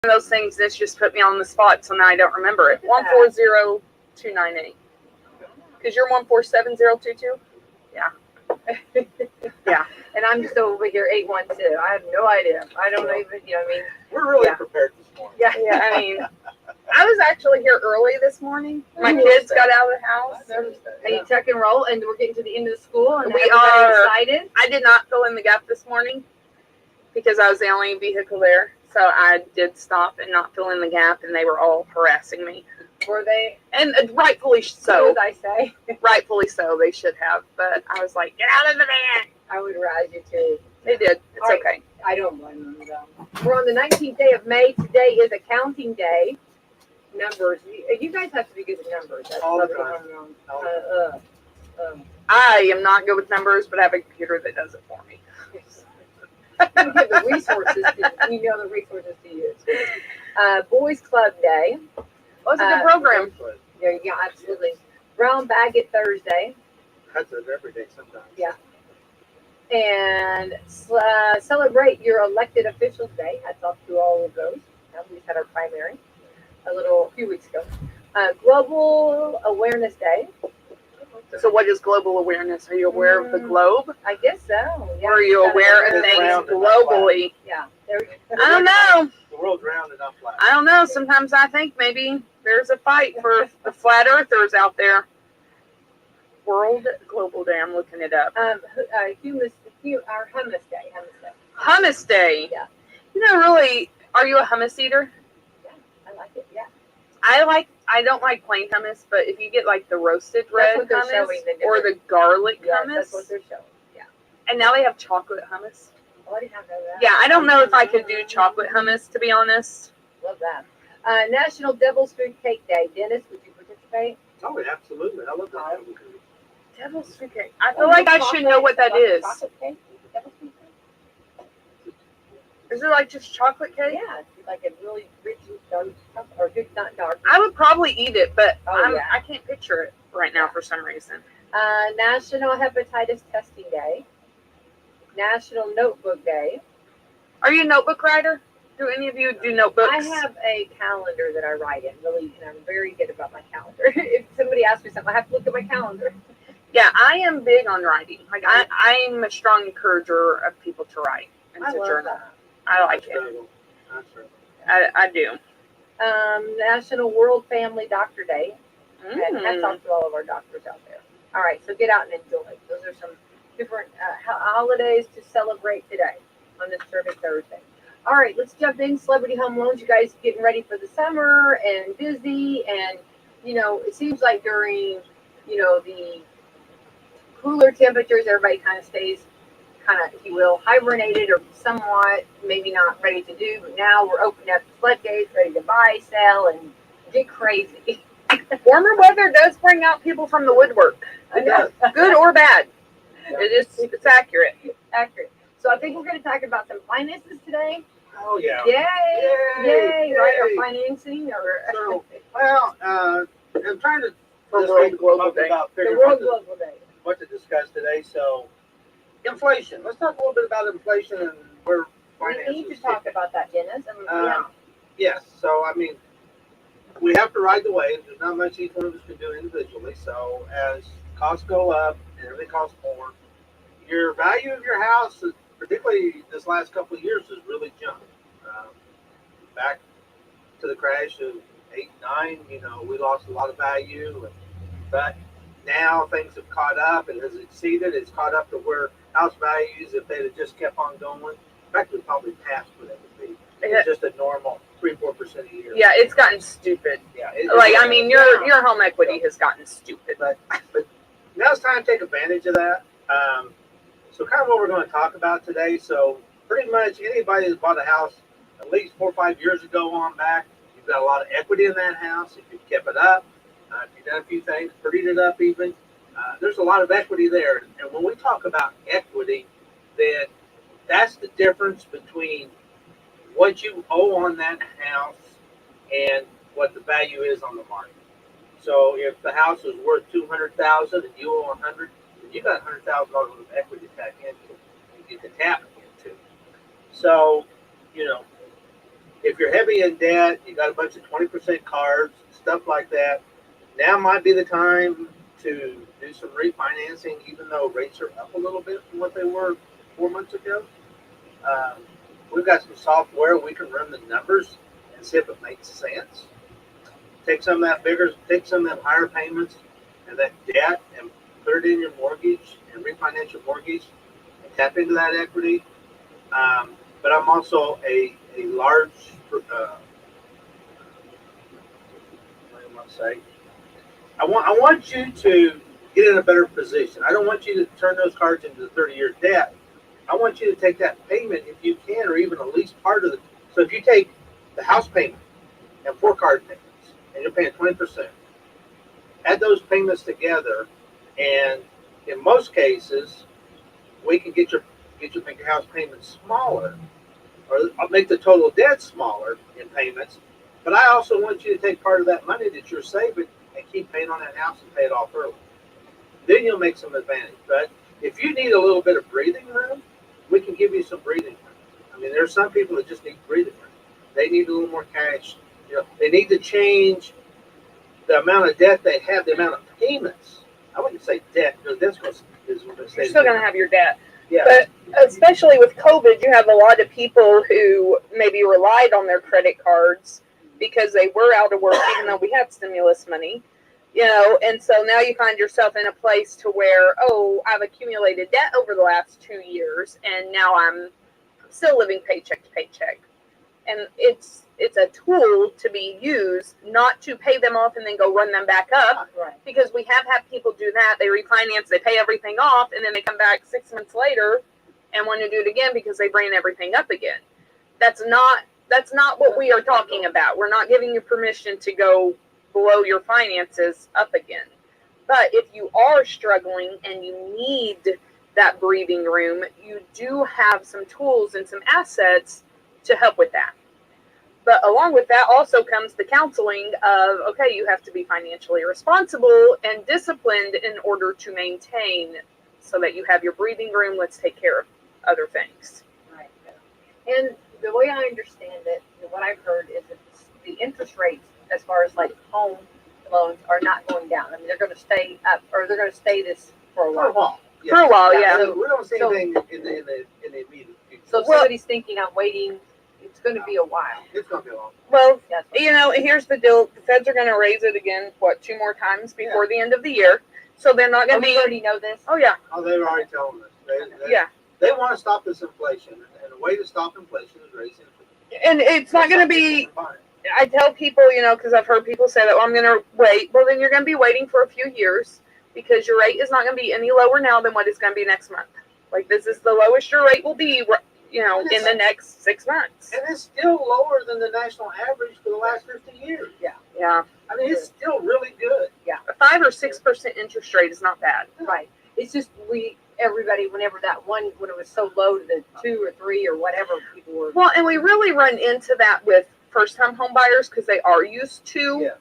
of those things that's just put me on the spot, so now I don't remember it. 140298. Because you're 147022? Yeah. Yeah. And I'm just over here 812. I have no idea. I don't even, I mean. We're really prepared this morning. Yeah. I mean, I was actually here early this morning. My kids got out of the house. And you tuck and roll, and we're getting to the end of the school, and We everybody's are excited. I did not fill in the gap this morning because I was the only vehicle there. So I did stop and not fill in the gap, and they were all harassing me. Were they? And rightfully so. What did I say? Rightfully so, they should have. But I was like, get out of the van. I would rise you too. They did. It's All right. okay. I don't blame them though. We're on the 19th day of May. Today is accounting day. Numbers. You guys have to be good at numbers. That's All the probably time. I am not good with numbers, but I have a computer that does it for me. You give the resources. You know the resources to use. Boys Club Day. Well, it's a good program. Yeah, absolutely. Brown Bag It Thursday. That's it every day sometimes. Yeah. And celebrate your elected officials day. Hats off to all of those. We just had our primary a few weeks ago. Global Awareness Day. So what is global awareness? Are you aware of the globe? I guess so. Yeah, Or are you aware of things globally? Yeah. I don't know. The world's round enough flat. I don't know. Sometimes I think maybe there's a fight for the flat earthers out there. World Global Day. I'm looking it up. Our Hummus Day. Hummus Day. Yeah. Really, are you a hummus eater? Yeah, I like it. Yeah. I don't like plain hummus, but if you get like the roasted red hummus or the garlic hummus. That's what they're showing. Yeah. And now they have chocolate hummus. Oh, I didn't have that. Yeah, I don't know if I could do chocolate hummus, to be honest. Love that. National Devil's Food Cake Day. Dennis, would you participate? Oh, absolutely. I love that. Devil's food cake. I feel like I should know what that is. Chocolate cake? Devil's food cake? Is it like just chocolate cake? Yeah, it's like a really rich, dark, or good, not dark. I would probably eat it, but yeah. I can't picture it right now for some reason. National Hepatitis Testing Day. National Notebook Day. Are you a notebook writer? Do any of you do notebooks? I have a calendar that I write in, really, and I'm very good about my calendar. If somebody asks me something, I have to look at my calendar. Yeah, I am big on writing. Like I'm a strong encourager of people to write and to journal. That. I like it. I do. National World Family Doctor Day. And hats off to all of our doctors out there. All right, so get out and enjoy. Those are some different holidays to celebrate today on this terrific Thursday. All right, let's jump in. Celebrity Home Loans. You guys getting ready for the summer and busy. And, it seems like during, the cooler temperatures, everybody kind of stays if you will, hibernated or somewhat, maybe not ready to do. But now we're opening up the floodgates, ready to buy, sell, and get crazy. Warmer weather does bring out people from the woodwork. Good or bad. It's accurate. Accurate. So I think we're going to talk about some finances today. Oh, yeah. Yay. Right, or financing. I'm trying to for World Global Day. The World Global Day. What to discuss today. So, inflation. Let's talk a little bit about inflation and where finances. We need to talk about that, Dennis. Yes. So, we have to ride the wave. There's not much each one of us can do individually. So, as costs go up and everything costs more, your value of your house, particularly this last couple of years, has really jumped. Back to the crash of 8, 9, we lost a lot of value, but now things have caught up and has exceeded. It's caught up to where house values, if they'd have just kept on going, in fact, we probably passed what it would be. It's just a normal 3-4% a year. Yeah, it's gotten stupid. Yeah, your home equity has gotten stupid. But now it's time to take advantage of that. So kind of what we're going to talk about today. So pretty much anybody that's bought a house at least 4 or 5 years ago on back, you've got a lot of equity in that house. If you've kept it up, if you've done a few things, prettied it up even, there's a lot of equity there. And when we talk about equity, then that's the difference between what you owe on that house and what the value is on the market. So if the house is worth $200,000 and you owe $100,000, you got $100,000 of equity to tap into. You get to tap into. So, if you're heavy in debt, you got a bunch of 20% cards, stuff like that. Now might be the time to do some refinancing, even though rates are up a little bit from what they were 4 months ago. Um, we've got some software we can run the numbers and see if it makes sense. Take some of them higher payments and that debt and put it in your mortgage and refinance your mortgage and tap into that equity. But I'm also a large, what do I want to say? I want you to get in a better position. I don't want you to turn those cards into 30-year debt. I want you to take that payment if you can, or even at least part of it. So if you take the house payment and 4 card payments, and you're paying 20%, add those payments together, and in most cases, we can make your house payment smaller, or make the total debt smaller in payments. But I also want you to take part of that money that you're saving and keep paying on that house and pay it off early. Then you'll make some advantage. But if you need a little bit of breathing room, we can give you some breathing room. I mean, there's some people that just need breathing room. They need a little more cash. They need to change the amount of debt they have, the amount of payments. I wouldn't say debt, because that's what You're still going to have your debt. Yeah. But especially with COVID, you have a lot of people who maybe relied on their credit cards because they were out of work, even though we had stimulus money. And so now you find yourself in a place to where, I've accumulated debt over the last 2 years, and now I'm still living paycheck to paycheck. And it's a tool to be used, not to pay them off and then go run them back up. Right. Because we have had people do that. They refinance, they pay everything off, and then they come back 6 months later and want to do it again because they ran everything up again. That's not what we are talking about. We're not giving you permission to go blow your finances up again. But if you are struggling and you need that breathing room, you do have some tools and some assets to help with that. But along with that also comes the counseling of, okay, you have to be financially responsible and disciplined in order to maintain, so that you have your breathing room. Let's take care of other things. Right. And the way I understand it, what I've heard is that the interest rates, as far as like home loans, are not going down. I mean, they're going to stay up, or they're going to stay this for a while. Yeah. For a while, yeah. So we don't see anything in the immediate future. So if somebody's thinking, I'm waiting, it's going to be a while. It's going to be a long. Well, Yes. Here's the deal. The feds are going to raise it again, 2 more times before the end of the year. So they're not going to We be. already know this. Oh, yeah. Oh, they were already telling us. Yeah. They want to stop this inflation, and the way to stop inflation is raising it. And it's not going to be. I tell people, because I've heard people say that, I'm going to wait. Well, then you're going to be waiting for a few years, because your rate is not going to be any lower now than what it's going to be next month. Like, this is the lowest your rate will be, in the next 6 months. And it's still lower than the national average for the last 50 years. Yeah. I mean, it's still really good. A 5 or 6% interest rate is not bad. Right. It's just everybody, whenever when it was so low to the 2 or 3 or whatever people were. Well, and we really run into that with first-time home buyers, because they are used to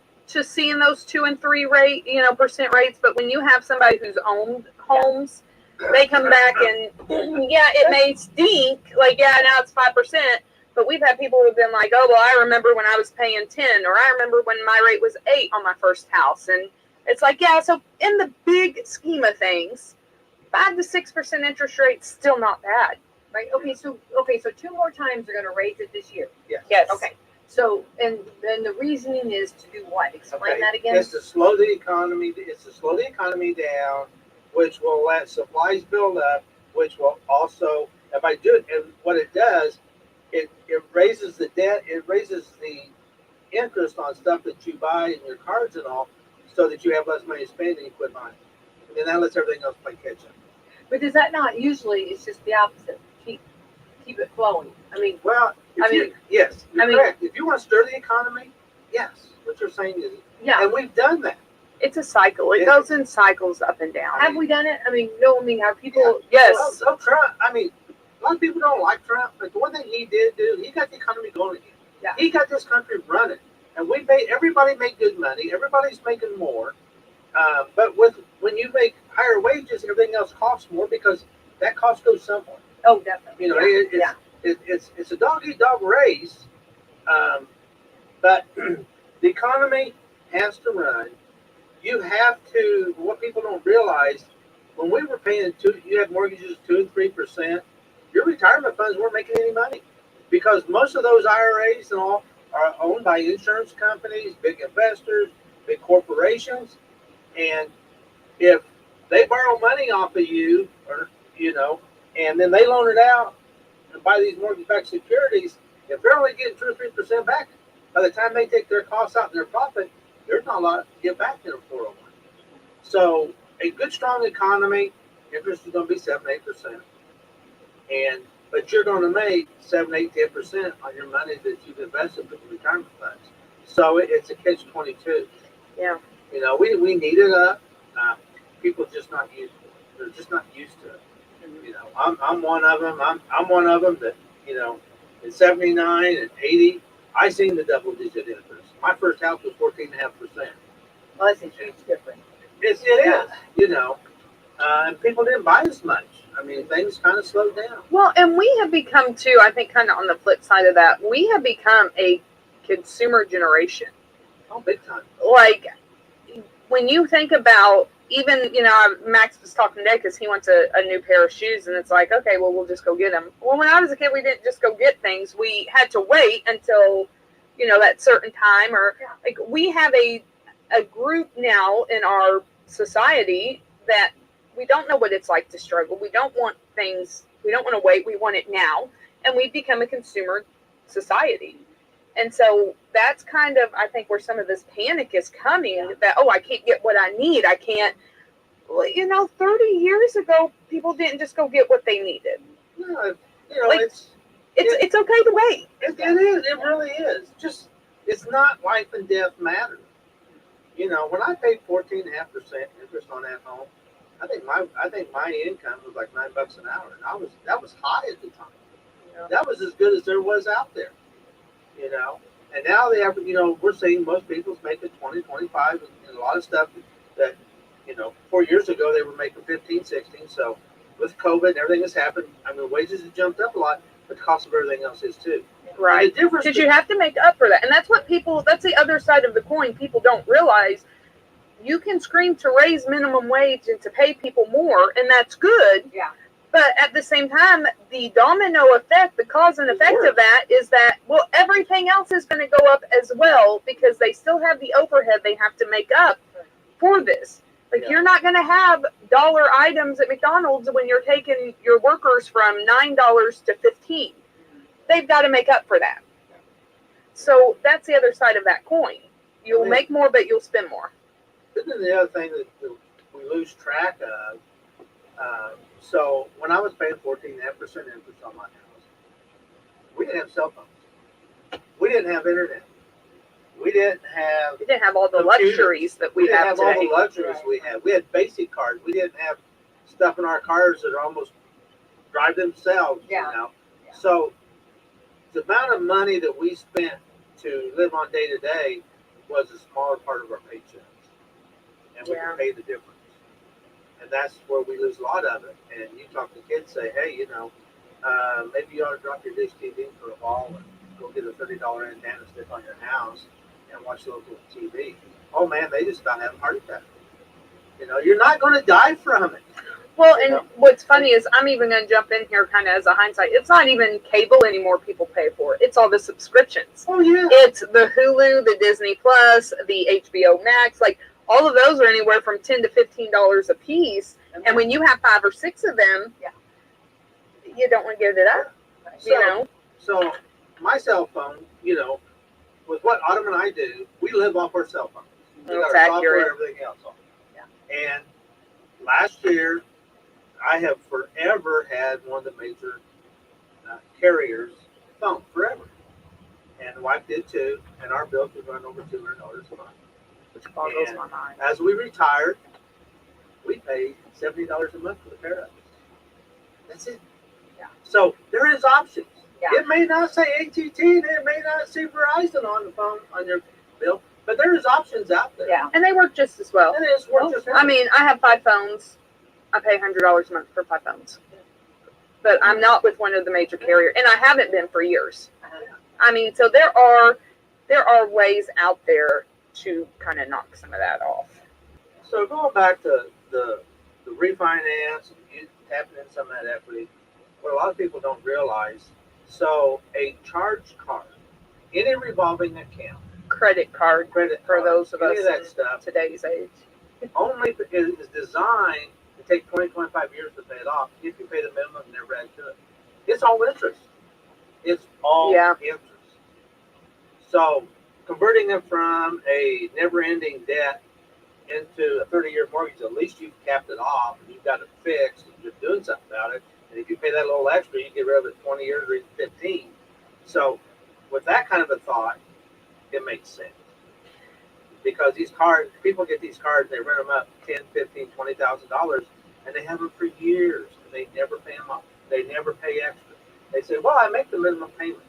seeing those 2 and 3 percent rates. But when you have somebody who's owned homes, they come back and it may stink. Like, now it's 5%. But we've had people who've been like, I remember when I was paying 10, or I remember when my rate was 8 on my first house. And it's like, so in the big scheme of things, 5 to 6% interest rate still not bad. Right. Okay. So 2 more times they're going to raise it this year. Yes. Okay. So, and then the reasoning is to do what? Explain that again. It's to slow the economy. It's to slow the economy down, which will let supplies build up, which will also, if I do it, and what it does, it raises the debt. It raises the interest on stuff that you buy in your cards and all, so that you have less money to spend and you quit buying. And then that lets everything else play catch up. But is that not usually? It's just the opposite. Keep it flowing. I mean, Well, yes, you're correct. If you want to stir the economy, yes. What you're saying is, and we've done that. It's a cycle. It goes in cycles up and down. Have we done it? I mean, no. I mean, are people? Yes. Well, Trump. I mean, a lot of people don't like Trump, but the one thing he did do, he got the economy going again. Yeah. He got this country running, and everybody made good money. Everybody's making more. But when you make higher wages, everything else costs more, because that cost goes somewhere. Oh, definitely. It's a dog-eat-dog race. But the economy has to run. You have to. What people don't realize, when we were paying you had mortgages 2 and 3%. Your retirement funds weren't making any money because most of those IRAs and all are owned by insurance companies, big investors, big corporations, and if they borrow money off of you, or and then they loan it out and buy these mortgage-backed securities, if they're only getting 2 or 3% back, by the time they take their costs out and their profit, there's not a lot to get back in a 401. So a good, strong economy, interest is going to be 7-8%, but you're going to make 7-10% on your money that you've invested with the retirement funds. So it's a catch-22. Yeah. We need it up. People just not used to it. They're just not used to it. I'm one of them. I'm one of them that in 79 and 80, I seen the double-digit interest. My first house was 14.5%. Well, that's a huge difference. It is. And people didn't buy as much. I mean, things kind of slowed down. Well, and we have become too, I think, kind of on the flip side of that, we have become a consumer generation. Oh, big time. Like, when you think about, even, Max was talking today because he wants a new pair of shoes, and it's like, okay, well, we'll just go get them. Well, when I was a kid, we didn't just go get things. We had to wait until, that certain time, or like we have a group now in our society that we don't know what it's like to struggle. We don't want things, we don't want to wait. We want it now. And we've become a consumer society. And so that's kind of, I think, where some of this panic is coming, that, I can't get what I need. I can't, 30 years ago, people didn't just go get what they needed. No, it's okay to wait. It is. It really is. It's not life and death matter. When I paid 14.5% interest on that home, I think my income was like $9 an hour, and that was high at the time. That was as good as there was out there. And now they have, we're seeing most people's making 20, 25, and a lot of stuff that, 4 years ago they were making 15, 16. So with COVID and everything that's happened, I mean, wages have jumped up a lot, but the cost of everything else is too. Right. Because you have to make up for that. And that's that's the other side of the coin. People don't realize you can scream to raise minimum wage and to pay people more, and that's good. Yeah. But at the same time, the domino effect, the cause and effect of that is that, everything else is going to go up as well, because they still have the overhead they have to make up for this. Like, you're not going to have dollar items at McDonald's when you're taking your workers from $9 to $15. They've got to make up for that. So that's the other side of that coin. You'll make more, but you'll spend more. Isn't the other thing that we lose track of? So when I was paying 14.5% interest on my house, we didn't have cell phones. We didn't have internet. We didn't have all the luxuries that we have today. All the luxuries we had. We had basic cars. We didn't have stuff in our cars that almost drive themselves. So the amount of money that we spent to live on day to day was a smaller part of our paychecks, and we could pay the difference. And that's where we lose a lot of it. And you talk to kids, say, hey, maybe you ought to drop your dish TV for a while and go get a $30 antenna stick on your house and watch local TV. Oh man, they just about have a heart attack. You're not going to die from it. Well, and what's funny is I'm even going to jump in here kind of as a hindsight. It's not even cable anymore people pay for. It's all the subscriptions. Oh, yeah. It's the Hulu, the Disney Plus, the HBO Max. Like, all of those are anywhere from $10 to $15 a piece. And when you have 5 or 6 of them, you don't want to give it up. So my cell phone, with what Autumn and I do, we live off our cell phones. We got our software and everything else on. Yeah. And last year, I have forever had one of the major carriers' phone, forever. And the wife did too, and our bill was running over $200 a month. Which boggles my mind. As we retired, we paid $70 a month for the pair of us. That's it. Yeah. So there is options. Yeah. It may not say AT&T, and it may not say Verizon on the phone on your bill, but there is options out there. Yeah, and they work just as well. It is work just as well. I mean, I have 5 phones. I pay $100 a month for 5 phones. But I'm not with one of the major carriers, and I haven't been for years. I mean, so there are ways out there to kind of knock some of that off. So going back to the refinance, you tapping in some of that equity, what a lot of people don't realize, so a charge card, any revolving account, Credit card for those of us any of that in stuff, today's age. only is designed to take 20, 25 years to pay it off if you pay the minimum and never add to it. It's all interest. It's all interest. So converting it from a never-ending debt into a 30-year mortgage, at least you've capped it off and you've got it fixed and you're doing something about it. And if you pay that little extra, you get rid of it 20 years or even 15. So with that kind of a thought, it makes sense. Because these cards, people get these cards, they rent them up $10,000, $15,000, $20,000, and they have them for years, and they never pay them off. They never pay extra. They say, well, I make the minimum payment.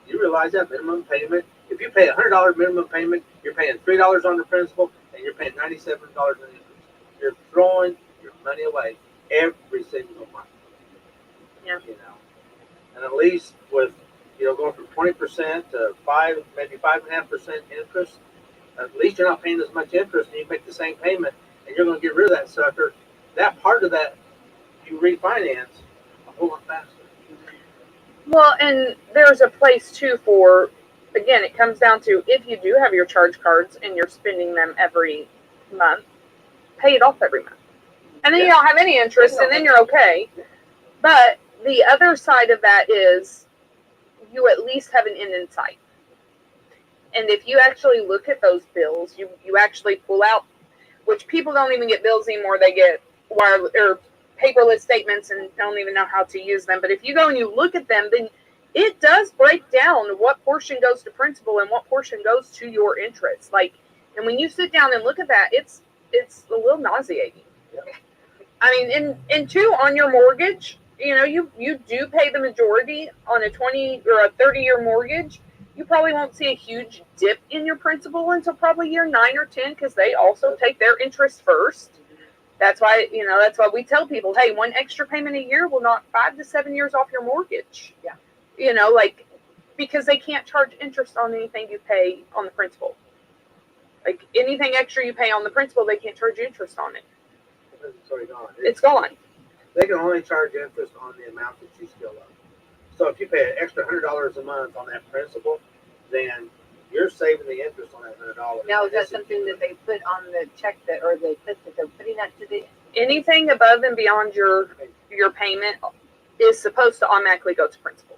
You realize that minimum payment, if you pay a $100 minimum payment, you're paying $3 on the principal, and you're paying $97 in interest. You're throwing your money away every single month. Yeah. You know, and at least with, going from 20% to 5, maybe 5.5% interest, at least you're not paying as much interest, and you make the same payment, and you're going to get rid of that sucker. That part of that you refinance a whole lot faster. Well, and there's a place too for, again, it comes down to if you do have your charge cards and you're spending them every month, pay it off every month. And then you don't have any interest, and then you're okay. But the other side of that is you at least have an end in sight. And if you actually look at those bills, you actually pull out, which people don't even get bills anymore. They get wire or paperless statements and don't even know how to use them. But if you go and you look at them, then it does break down what portion goes to principal and what portion goes to your interest. And when you sit down and look at that, it's a little nauseating. Yep. I mean, and two, on your mortgage, you do pay the majority on a 20 or a 30-year mortgage. You probably won't see a huge dip in your principal until probably year 9 or 10, because they also take their interest first. That's why we tell people, hey, one extra payment a year will knock 5 to 7 years off your mortgage. Yeah. Because they can't charge interest on anything you pay on the principal. Like anything extra you pay on the principal, they can't charge interest on it. It's already gone. It's gone. They can only charge interest on the amount that you still owe. So if you pay an extra $100 a month on that principal, then you're saving the interest on that $100. Now, is that something that they put on the check that they're putting that to the? Anything above and beyond your payment is supposed to automatically go to principal.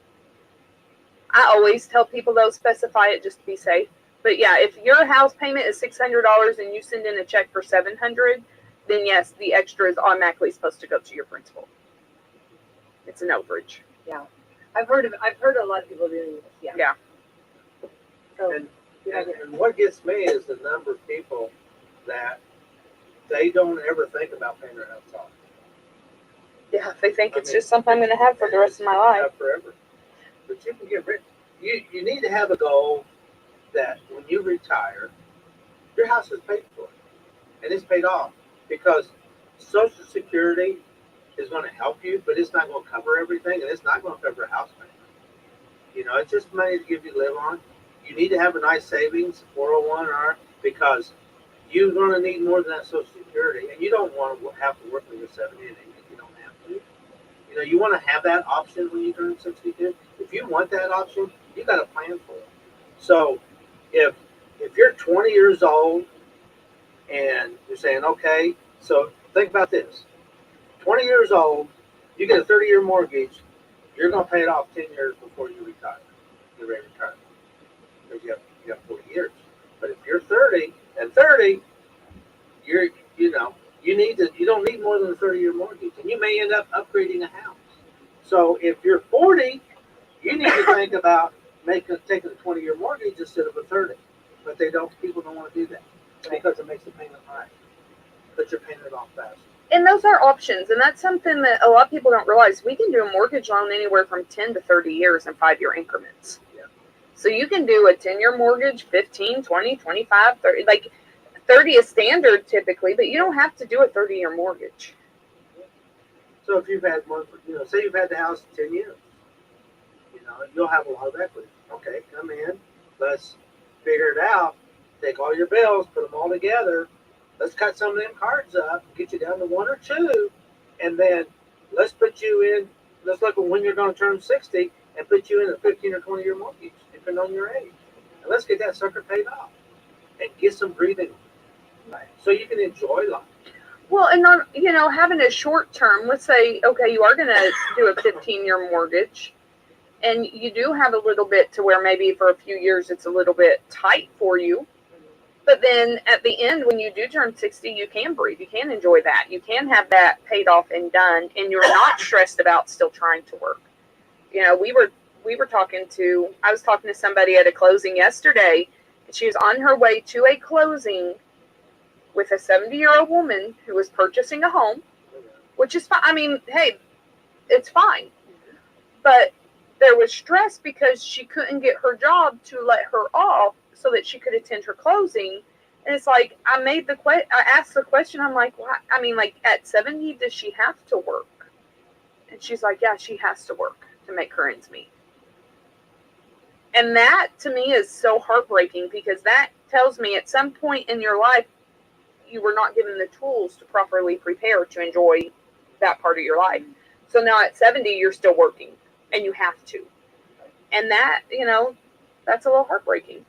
I always tell people they'll specify it just to be safe. But yeah, if your house payment is $600 and you send in a check for $700, then yes, the extra is automatically supposed to go to your principal. It's an overage. Yeah, I've heard a lot of people doing this. Yeah. So, and what gets me is the number of people that they don't ever think about paying their house off. Yeah, they think it's just something I'm going to have for the rest of my life. Forever. But you can get rich. You need to have a goal that when you retire, your house is paid for. And it's paid off. Because Social Security is going to help you, but it's not going to cover everything, and it's not going to cover a house payment. It's just money to give you to live on. You need to have a nice savings, 401r, because you're going to need more than that Social Security, and you don't want to have to work when you're 70 and 80 if you don't have to. You want to have that option when you turn 62. If you want that option, you got to plan for it. So if you're 20 years old and you're saying, okay, so think about this. 20 years old, you get a 30-year mortgage, you're going to pay it off 10 years before you retire. You're ready to retire. Because you have 40 years. But if you're 30, you don't need more than a 30-year mortgage, and you may end up upgrading a house. So if you're 40, you need to think about taking a 20-year mortgage instead of a 30. But people don't want to do that because it makes the payment high. But you're paying it off fast. And those are options, and that's something that a lot of people don't realize. We can do a mortgage loan anywhere from 10 to 30 years in 5-year increments. Yeah. So you can do a 10-year mortgage, 15, 20, 25, 30. 30 is standard typically, but you don't have to do a 30-year mortgage. So if you've had say you've had the house 10 years, you'll have a lot of equity. Okay, come in. Let's figure it out. Take all your bills, put them all together. Let's cut some of them cards up, get you down to one or two, and then let's put you in. Let's look at when you're going to turn 60 and put you in a 15 or 20-year mortgage, depending on your age. And let's get that sucker paid off and get some breathing so you can enjoy life. Well, and on, having a short term, let's say, okay, you are going to do a 15-year mortgage, and you do have a little bit to where maybe for a few years it's a little bit tight for you. But then at the end, when you do turn 60, you can breathe. You can enjoy that. You can have that paid off and done, and you're not stressed about still trying to work. I was talking to somebody at a closing yesterday, and she was on her way to a closing with a 70-year-old woman who was purchasing a home, which is fine. I mean, hey, it's fine. But there was stress because she couldn't get her job to let her off so that she could attend her closing. And it's like, I asked the question, I'm like, why? I mean, like, at 70, does she have to work? And she's like, yeah, she has to work to make her ends meet. And that, to me, is so heartbreaking, because that tells me at some point in your life, you were not given the tools to properly prepare to enjoy that part of your life. So now at 70, you're still working, and you have to. And that, that's a little heartbreaking.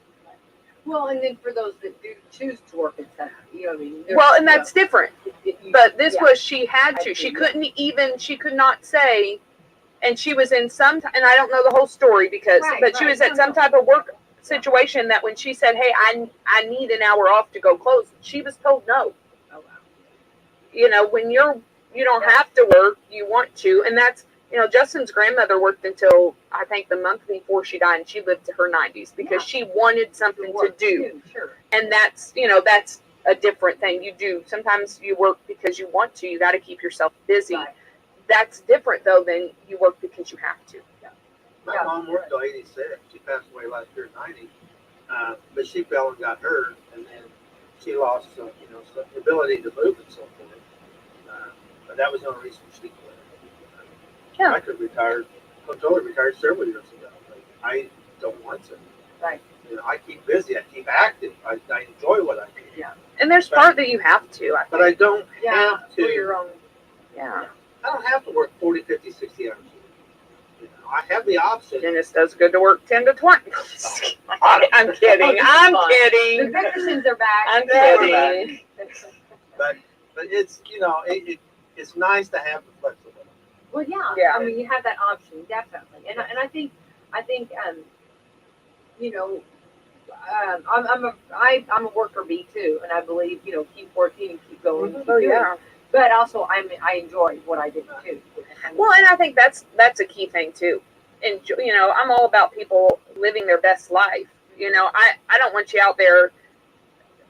Well, and then for those that do choose to work at 70, I mean. Well, and that's different. But this was, she had to. She could not say, and she was in and I don't know the whole story but she was at some type of work situation that when she said, hey, I need an hour off to go close, she was told no. Oh, wow. When you don't have to work, you want to. And that's, Justin's grandmother worked until I think the month before she died, and she lived to her 90s because she wanted something to do. Sure. And that's, that's a different thing. You do. Sometimes you work because you want to. You got to keep yourself busy. Right. That's different, though, than you work because you have to. My mom worked till 86. She passed away last year at 90. But she fell and got hurt, and then she lost some ability to move at some point. But that was the only reason she quit. Yeah. I could retire. I totally retired several years ago. But I don't want to. Right. I keep busy. I keep active. I enjoy what I do. Yeah. And there's part that you have to. But I don't have to. For your own. Yeah. I don't have to work 40, 50, 60 hours a week. I have the option. And it does good to work 10 to 20. I'm kidding. I'm The kidding. Dickersons are back. I'm kidding. But it's it's nice to have the flexibility. Well, Yeah. I mean, you have that option, definitely. And I think I'm a worker bee too, and I believe keep working and keep going. And keep doing. Yeah. But also, I enjoy what I do too. Well, and I think that's a key thing too. And I'm all about people living their best life. I don't want you out there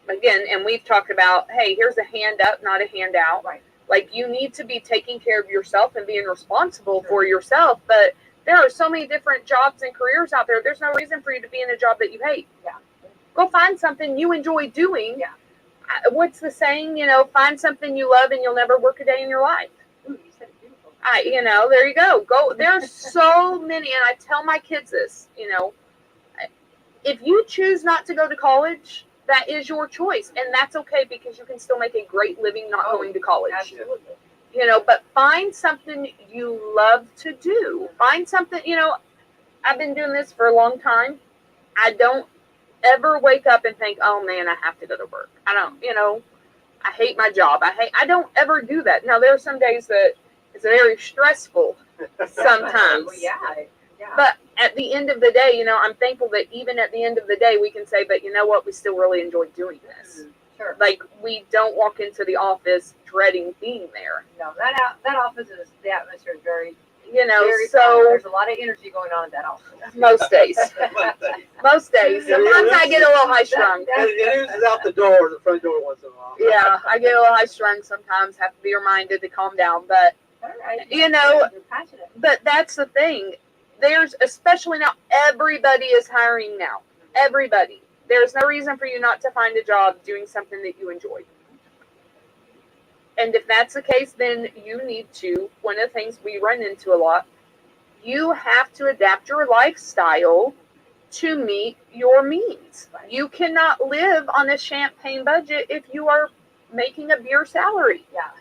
again. And we've talked about, hey, here's a hand up, not a handout. Right. Like, you need to be taking care of yourself and being responsible for yourself. But there are so many different jobs and careers out there. There's no reason for you to be in a job that you hate. Yeah. Go find something you enjoy doing. Yeah. What's the saying? Find something you love and you'll never work a day in your life. Ooh, you said it beautiful. There you go. There's so many, and I tell my kids this, if you choose not to go to college, that is your choice, and that's okay, because you can still make a great living not going to college. Absolutely. But find something you love to do. Find something, I've been doing this for a long time. I don't ever wake up and think, oh man, I have to go to work. I don't, I hate my job. I don't ever do that. Now, there are some days that it's very stressful sometimes. Well, yeah. But at the end of the day, I'm thankful that even at the end of the day, we can say, but you know what? We still really enjoy doing this. Sure. Like, we don't walk into the office dreading being there. No, that office the atmosphere is very, very so fun. there's a lot of energy going on in that office. Most days. Most days. Sometimes I get a little high strung. It oozes out the door, the front door once in a while. Yeah, I get a little high strung sometimes. Have to be reminded to calm down. But, All right. You're passionate. but that's the thing. There's, especially now, everybody is hiring now. Everybody. There's no reason for you not to find a job doing something that you enjoy. And if that's the case, then you need to, one of the things we run into a lot, you have to adapt your lifestyle to meet your means. Right. You cannot live on a champagne budget if you are making a beer salary. Yeah.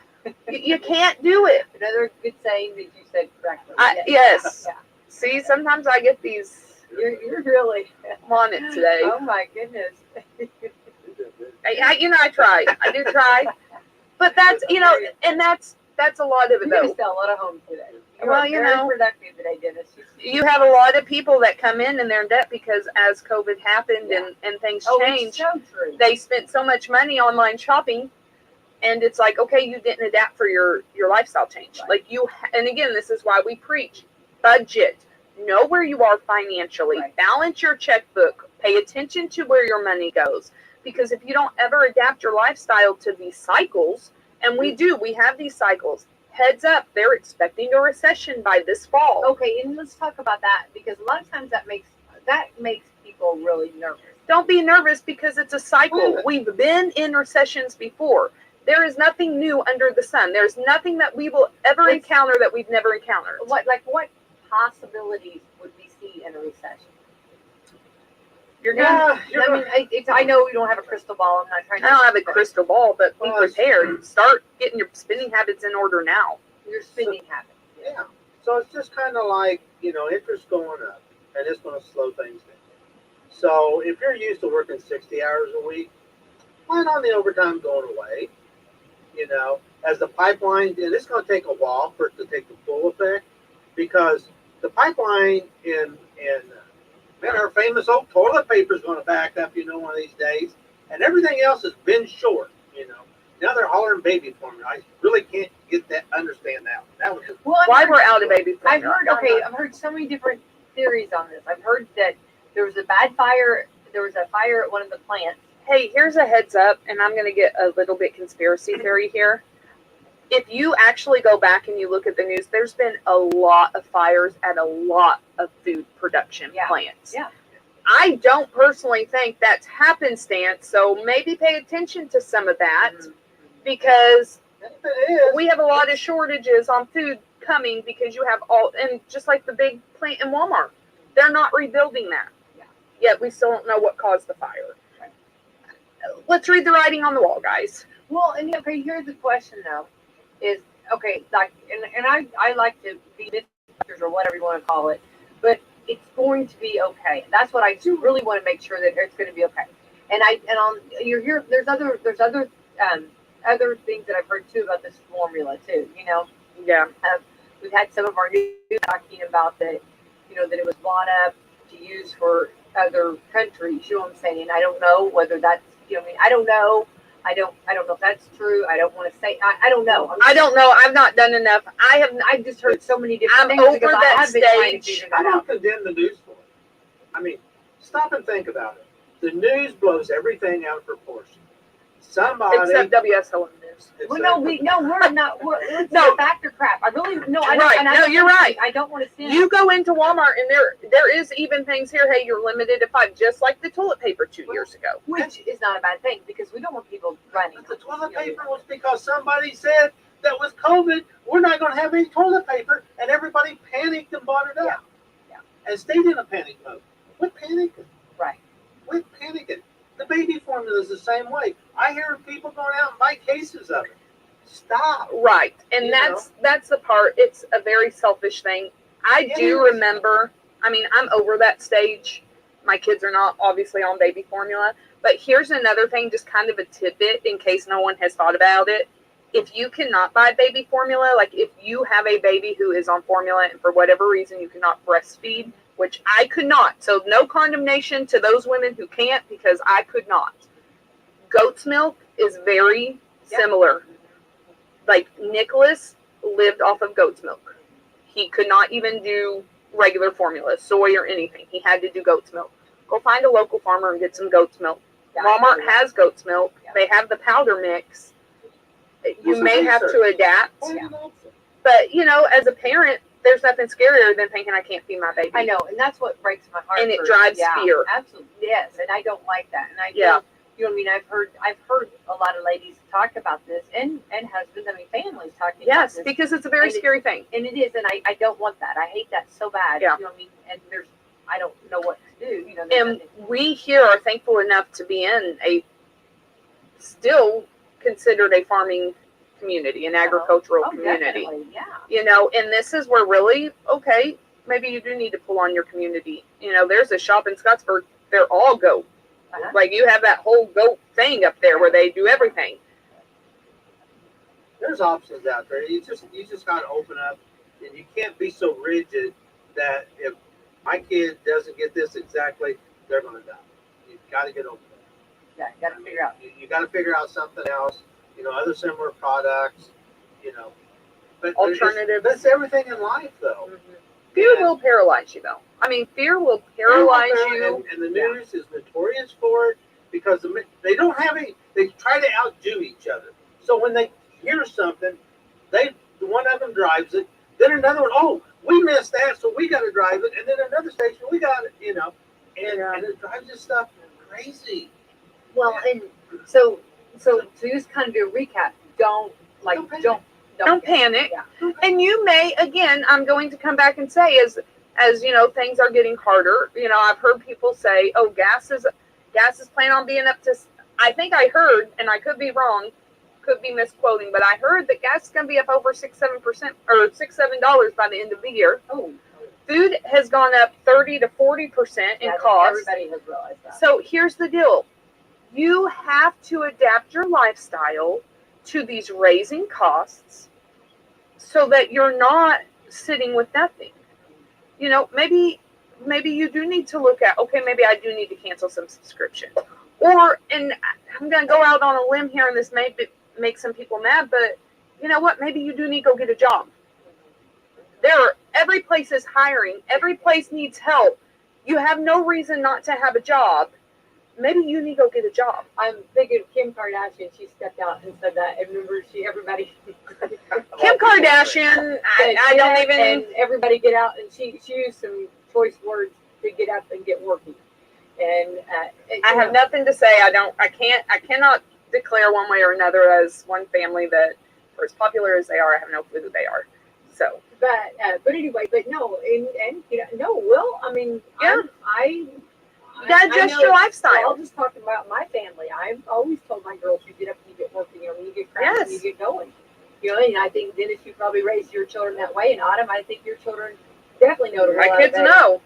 You can't do it. Another good saying that you said correctly. Yes. Yeah. See, sometimes I get these You're really on it today. Oh my goodness. I try. I do try. But that's, and that's a lot of it, You're going to though. sell a lot of homes today. Well, You're very productive today, Dennis. You have a lot of people that come in and they're in debt because as COVID happened and things changed, it's so true. they spent so much money online shopping, and it's like, okay, you didn't adapt for your lifestyle change. Right. And again, this is why we preach budget. Know where you are financially. Right. Balance your checkbook. Pay attention to where your money goes. Because if you don't ever adapt your lifestyle to these cycles, and we have these cycles. Heads up, they're expecting a recession by this fall. Okay, and let's talk about that because a lot of times that makes people really nervous. Don't be nervous because it's a cycle. We've been in recessions before. There is nothing new under the sun. There's nothing that we will ever encounter that we've never encountered. What possibilities would we see in a recession? I know we don't have a crystal ball. I'm not trying to. I don't have a crystal ball, but be prepared. Start getting your spending habits in order now. Your spending habits. Yeah. So it's just kind of like, interest going up, and it's going to slow things down. So if you're used to working 60 hours a week, plan on the overtime going away. As the pipeline, and it's going to take a while for it to take the full effect, because the pipeline our famous old toilet paper is going to back up, one of these days, and everything else has been short, Now they're hollering baby formula. I really can't understand that. That was just why we're out of baby formula. I've heard so many different theories on this. I've heard that there was a fire at one of the plants. Hey, here's a heads up, and I'm going to get a little bit conspiracy theory here. If you actually go back and you look at the news, there's been a lot of fires at a lot of food production plants. Yeah. I don't personally think that's happenstance, so maybe pay attention to some of that because we have a lot of shortages on food coming because you have and just like the big plant in Walmart, they're not rebuilding that. Yeah. Yet we still don't know what caused the fire. Right. Let's read the writing on the wall, guys. Well, and here's the question though. Is okay, like, and I like to be mythbusters or whatever you want to call it, but it's going to be okay. That's what I do really want to make sure that it's going to be okay. And you're here. There's other things that I've heard too about this formula too. Yeah. We've had some of our news talking about that. That it was bought up to use for other countries. You know what I'm saying? I don't know whether that's. I don't know. I don't know if that's true. I don't want to say. I don't know. I don't know. I've not done enough. I've just heard so many different things. I'm over that stage. I don't condemn the news for it. Stop and think about it. The news blows everything out of proportion. Somebody except WSLM News. Well, we're not. It's No. Factor crap. I really no. I Right. don't, and No, you're right. I don't want to see. You go into Walmart and there is even things here. Hey, you're limited to 5, just like the toilet paper 2 years ago. Which is not a bad thing because we don't want people running. The toilet paper was because somebody said that with COVID, we're not going to have any toilet paper, and everybody panicked and bought it up. Yeah. And stayed in a panic mode. Quit panicking. Right. Quit panicking. The baby formula is the same way. I hear people going out and buy cases of it. Stop. Right. And that's the part. It's a very selfish thing. I do remember, I'm over that stage. My kids are not obviously on baby formula. But here's another thing, just kind of a tidbit in case no one has thought about it. If you cannot buy baby formula, like if you have a baby who is on formula and for whatever reason you cannot breastfeed, which I could not. So no condemnation to those women who can't because I could not. Goat's milk is very similar. Like Nicholas lived off of goat's milk. He could not even do regular formula, soy or anything. He had to do goat's milk. Go find a local farmer and get some goat's milk. Walmart has goat's milk. They have the powder mix. You may have to adapt. But, as a parent, there's nothing scarier than thinking I can't feed my baby. I know, and that's what breaks my heart. And it drives fear. Absolutely, yes, and I don't like that. And you know what I mean? I've heard a lot of ladies talk about this, and husbands, families talking about this. Yes, because it's a very scary thing. And it is, and I don't want that. I hate that so bad. Yeah. You know what I mean? And I don't know what do. You know, there's And nothing- we here are thankful enough to be in a still considered a farming community, an agricultural oh, community. definitely, yeah. You know, and this is where really, okay, maybe you do need to pull on your community. You know, there's a shop in Scottsburg, they're all goat. Uh-huh. Like you have that whole goat thing up there where they do everything. There's options out there. You just got to open up, and you can't be so rigid that if my kid doesn't get this exactly, they're going to die. You've got to get open. Yeah, you got to figure out. You got to figure out something else. You know, other similar products. You know, but Alternatives. That's everything in life, though. Fear And- will paralyze you, though. I mean, fear will paralyze you. And the news is notorious for it because they don't have any. They try to outdo each other. So when they hear something, one of them drives it. Then another one, oh, we missed that, so we got to drive it. And then another station, we got it. You know, and it drives this stuff crazy. Well, and so just kind of do a recap. Don't Panic. Yeah. And you may, again, I'm going to come back and say, as you know, things are getting harder. You know, I've heard people say, oh, gas is planning on being up to. I think I heard, and I could be wrong, could be misquoting, but I heard that gas is going to be up over 6-7% or $6-7 by the end of the year. Oh, Food has gone up 30 to 40% in cost. Everybody has realized that. So here's the deal. You have to adapt your lifestyle to these raising costs so that you're not sitting with nothing. You know, maybe you do need to look at, okay, maybe I do need to cancel some subscriptions. Or, and I'm going to go out on a limb here, and this may make some people mad, but you know what? Maybe you do need to go get a job. Every place is hiring. Every place needs help. You have no reason not to have a job. Maybe you need to go get a job. I'm thinking of Kim Kardashian. She stepped out and said that. And remember, everybody. Kim Kardashian, I don't even. And everybody get out, and she used some choice words to get up and get working. And I have nothing to say. I cannot declare one way or another as one family that, for as popular as they are, I have no clue who they are. So, but anyway, but no, and you know, no, Will. I mean, yeah. Digest I your lifestyle. I'll just talk about my family. I've always told my girls, you get up and you get working, you know, you get crafting, and you get going. You know, and I think Dennis, you probably raised your children that way, and Autumn, I think your children definitely know to roll my out kids of bed. know.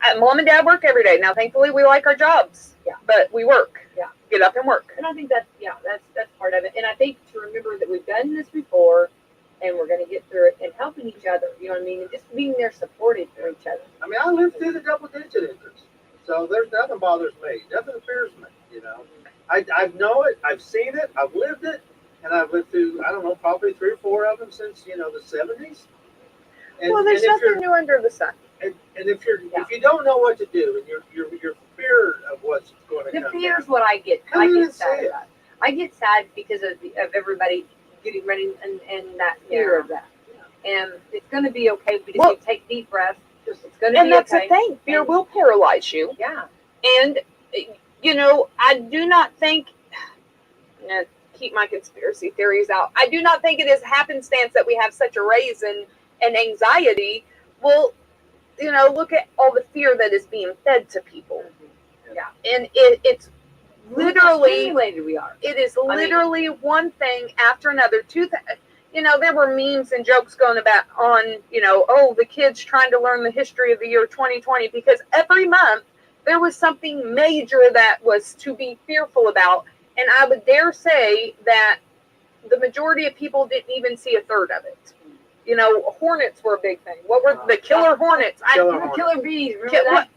And Mom and Dad work every day. Now, thankfully, we like our jobs. Yeah. But we work. Yeah. Get up and work. And I think that's part of it. And I think to remember that we've done this before, and we're going to get through it, and helping each other. You know what I mean? And just being there supportive for each other. I mean, I lived through the double-digit interest, so there's nothing bothers me. Nothing fears me. You know, I know it. I've seen it. I've lived it, and I've lived through, I don't know, probably 3 or 4 of them since, you know, the 70s. And, Well, there's nothing new under the sun. And if you don't know what to do, and your fear of what's going to The come fear is down, what I get. Come I in get and sad say it. about it. I get sad because of everybody getting ready and that fear of that. And it's going to be okay. We just need to take deep breaths. It's going to And be that's okay. the thing. Fear will paralyze you. Yeah. And, you know, I do not think, keep my conspiracy theories out, I do not think it is happenstance that we have such a raise in anxiety. Well, you know, look at all the fear that is being fed to people. Yeah. And it's literally, stimulated we are. it is literally one thing after another. You know, there were memes and jokes going about on, you know, oh, the kids trying to learn the history of the year 2020, because every month there was something major that was to be fearful about. And I would dare say that the majority of people didn't even see a third of it. You know, hornets were a big thing. What were the killer hornets? Killer bees. Remember that?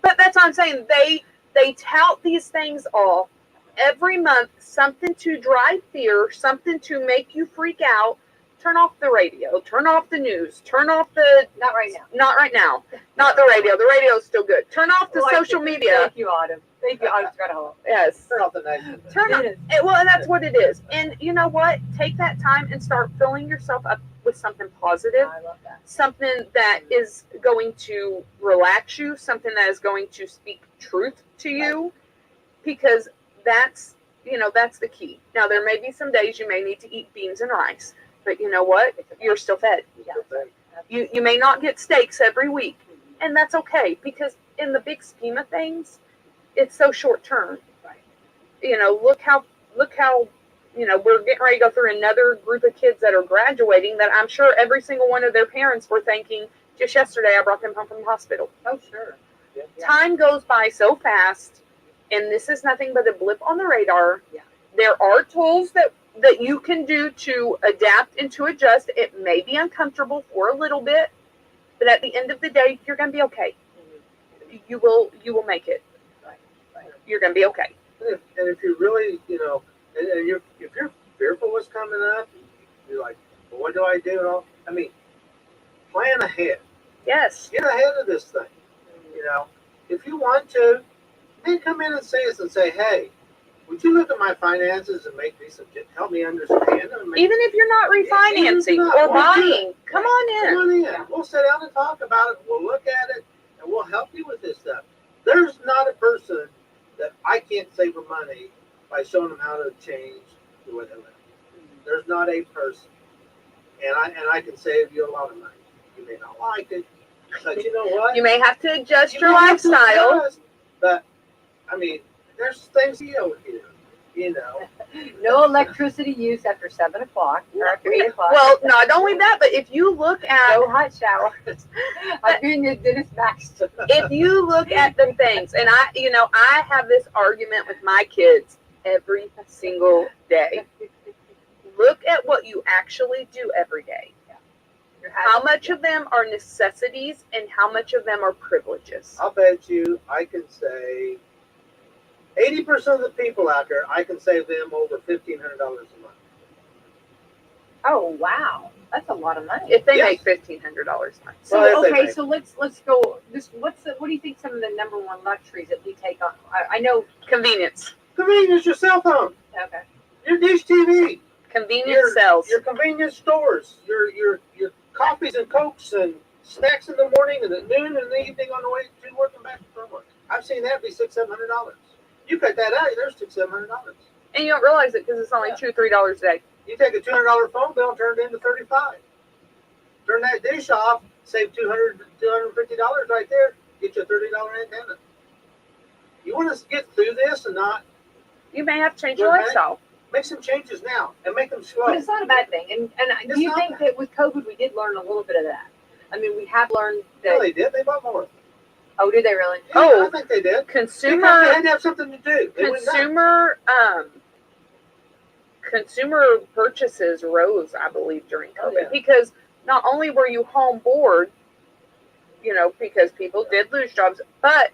But that's what I'm saying. They tout these things off every month, something to drive fear, something to make you freak out. Turn off the radio, turn off the news, turn off the... Not right now. Not right now. Not the radio. The radio is still good. Turn off the social media. Thank you, Autumn. Thank you, Autumn's got a hold. Yes. turn off the night. Turn off. Well, and that's what it is. And you know what? Take that time and start filling yourself up with something positive. I love that. Something that is going to relax you, something that is going to speak truth to you, because that's, you know, that's the key. Now, there may be some days you may need to eat beans and rice, but you know what? You're still fed. Yeah. You may not get steaks every week, And that's okay, because in the big scheme of things, it's so short term. Right. Look how, we're getting ready to go through another group of kids that are graduating that I'm sure every single one of their parents were thinking, just yesterday I brought them home from the hospital. Oh, sure. Yeah. Time goes by so fast, and this is nothing but a blip on the radar. Yeah. There are tools that you can do to adapt and to adjust. It may be uncomfortable for a little bit, but at the end of the day, you're going to be okay. Mm-hmm. You will make it. Right. You're going to be okay. And if you really, and if you're fearful what's coming up, you're like, well, what do I do? And all, I mean, plan ahead. Yes. Get ahead of this thing. If you want to, then come in and see us and say, hey, would you look at my finances and help me understand them? Even if you're not refinancing or buying, come on in. Come on in. We'll sit down and talk about it. We'll look at it, and we'll help you with this stuff. There's not a person that I can't save them money by showing them how to change the way they live. There's not a person, and I can save you a lot of money. You may not like it, but you know what? You may have to adjust your may have to lifestyle. adjust, but I mean, there's things over here. No electricity use after 7 o'clock or after 8 o'clock. Well, not only that, but if you look at No hot showers. I'm doing the Dennis Baxter. if you look at the things, and I have this argument with my kids every single day. Look at what you actually do every day. How much of them are necessities and how much of them are privileges? I'll bet you I can say 80% of the people out there, I can save them over $1,500 a month. Oh, wow. That's a lot of money. If they Yes. make $1,500 a month. So Well, if they okay, make- so let's go. What do you think some of the number one luxuries that we take on? I know. Convenience. Convenience, your cell phone, Okay. your dish TV, Convenience sells. your convenience stores, your coffees and cokes and snacks in the morning and at noon and in the evening on the way to work and back from work. I've seen that be $600-700. You cut that out, there's $600-700. And you don't realize it because it's only $2-3 a day. You take a $200 phone bill and turn it into $35. Turn that dish off, save $250 right there, get you a $30 antenna. You want to get through this and not You may have to change your Okay. lifestyle. make some changes now and make them slow. But it's not a bad thing. And It's do you not think that with COVID we did learn a little bit of that? I mean, we have learned No, that. they did. They bought more. Oh, did they really? Yeah, Oh. I think they did. Because they Consumer had to have something to do. They went nuts. consumer purchases rose, I believe, during Oh, COVID yeah. because not only were you home bored, because people did lose jobs, but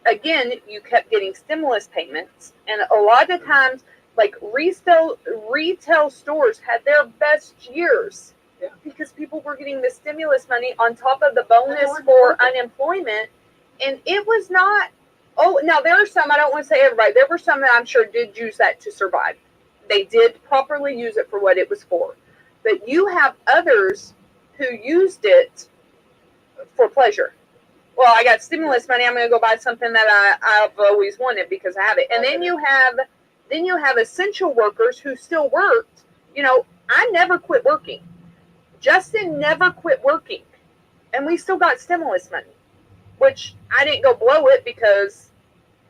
again, you kept getting stimulus payments, and a lot of times, like retail stores had their best years Yeah. because people were getting the stimulus money on top of the bonus weren't for working. unemployment, and it was not. Oh, now there are some. I don't want to say everybody. There were some that I'm sure did use that to survive. They did properly use it for what it was for, but you have others who used it for pleasure. Well, I got stimulus money. I'm going to go buy something that I've always wanted because I have it. And then you have essential workers who still worked. I never quit working. Justin never quit working, and we still got stimulus money, which I didn't go blow it because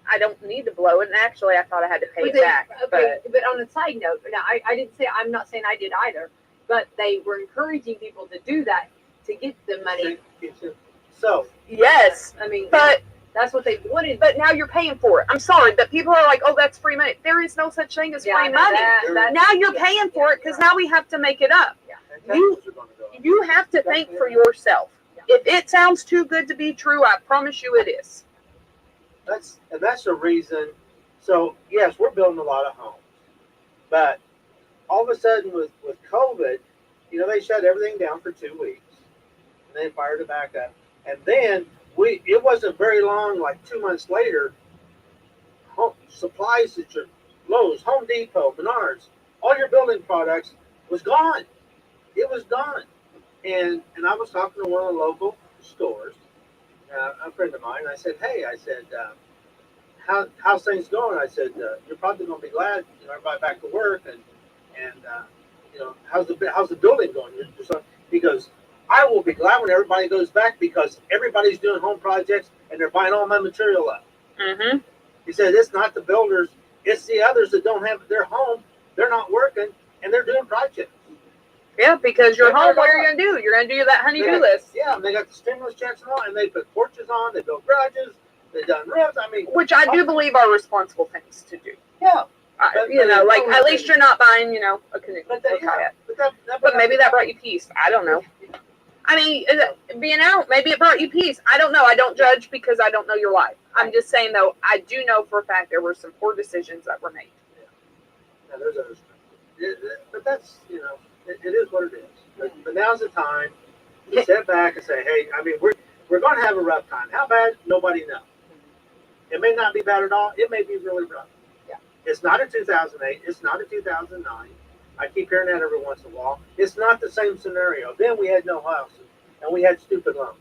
I don't need to blow it. And actually, I thought I had to pay it back. Okay, but on a side note, now I didn't say, I'm not saying I did either, but they were encouraging people to do that to get the money. So, Yes, I mean, but that's what they wanted. but now you're paying for it. I'm sorry, but people are like, oh, that's free money. There is no such thing as Yeah, free money. Now you're yeah, paying for it because now we have to make it up. and taxes are going to go up. You have to think for yourself. If it sounds too good to be true, I promise you it is. That's the reason. So, yes, we're building a lot of homes. But all of a sudden with COVID, they shut everything down for 2 weeks. And then fired it back up. And then it wasn't very long, like 2 months later, supplies at your Lowe's, Home Depot, Menards, all your building products was gone. It was gone. And I was talking to one of the local stores, a friend of mine. I said, hey, how's things going? I said, you're probably going to be glad, everybody back to work. And how's the building going? He goes, I will be glad when everybody goes back because everybody's doing home projects and they're buying all my material up. Mm-hmm. He said it's not the builders, it's the others that don't have their home, they're not working, and they're doing projects. Yeah, because you're They home, got it what are all. you going to do? You're going to do that They honey-do got- list. Yeah, and they got the stimulus checks and all, and they put porches on, they built garages, they done roofs. I mean, Which I do believe are responsible things to do. yeah. You know, like at least you're not buying, you know, a canoe But or that, a kayak. but Maybe that brought you peace. I don't know. I mean, being out, maybe it brought you peace. I don't know. I don't judge because I don't know your life. I'm just saying, though, I do know for a fact there were some poor decisions that were made. Yeah, there's other stuff. But that's, you know, it is what it is. But now's the time to sit back and say, hey, I mean, we're going to have a rough time. How bad? Nobody knows. It may not be bad at all. It may be really rough. Yeah. It's not a 2008. It's not a 2009. I keep hearing that every once in a while. It's not the same scenario. Then we had no houses, and we had stupid loans.